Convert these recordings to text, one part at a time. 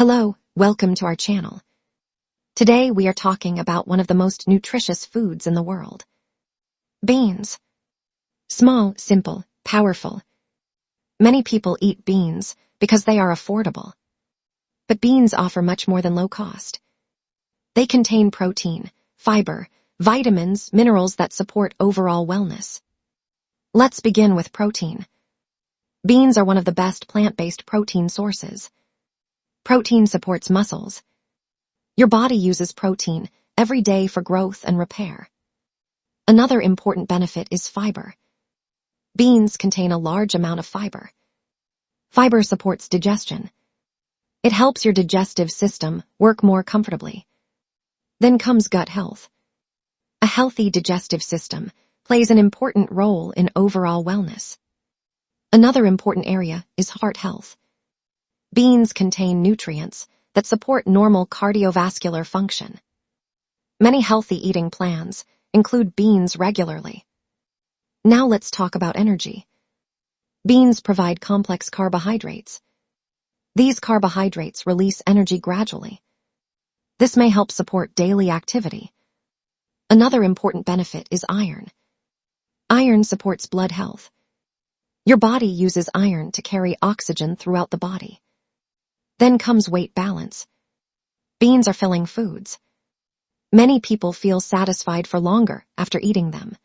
Hello, welcome to our channel. Today we are talking about one of the most nutritious foods in the world. Beans. Small, simple, powerful. Many people eat beans because they are affordable. But beans offer much more than low cost. They contain protein, fiber, vitamins, minerals that support overall wellness. Let's begin with protein. Beans are one of the best plant-based protein sources. Protein supports muscles. Your body uses protein every day for growth and repair. Another important benefit is fiber. Beans contain a large amount of fiber. Fiber supports digestion. It helps your digestive system work more comfortably. Then comes gut health. A healthy digestive system plays an important role in overall wellness. Another important area is heart health. Beans contain nutrients that support normal cardiovascular function. Many healthy eating plans include beans regularly. Now let's talk about energy. Beans provide complex carbohydrates. These carbohydrates release energy gradually. This may help support daily activity. Another important benefit is iron. Iron supports blood health. Your body uses iron to carry oxygen throughout the body. Then comes weight balance. Beans are filling foods. Many people feel satisfied for longer after eating them.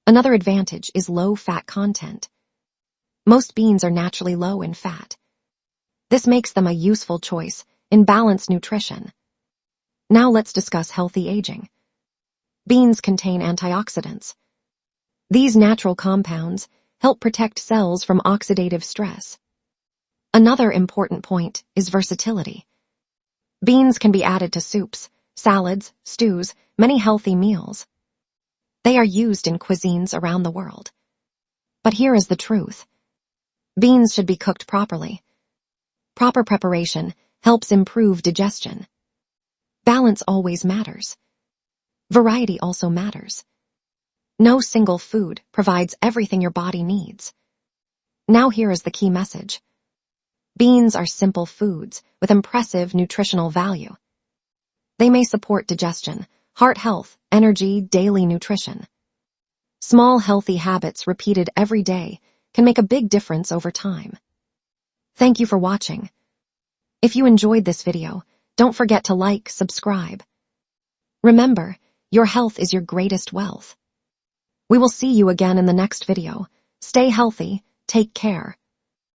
Another advantage is low fat content. Most beans are naturally low in fat. This makes them a useful choice in balanced nutrition. Now let's discuss healthy aging. Beans contain antioxidants. These natural compounds help protect cells from oxidative stress. Another important point is versatility. Beans can be added to soups, salads, stews, many healthy meals. They are used in cuisines around the world. But here is the truth. Beans should be cooked properly. Proper preparation helps improve digestion. Balance always matters. Variety also matters. No single food provides everything your body needs. Now here is the key message. Beans are simple foods with impressive nutritional value. They may support digestion, heart health, energy, daily nutrition. Small healthy habits repeated every day can make a big difference over time. Thank you for watching. If you enjoyed this video, don't forget to like, subscribe. Remember, your health is your greatest wealth. We will see you again in the next video. Stay healthy, take care.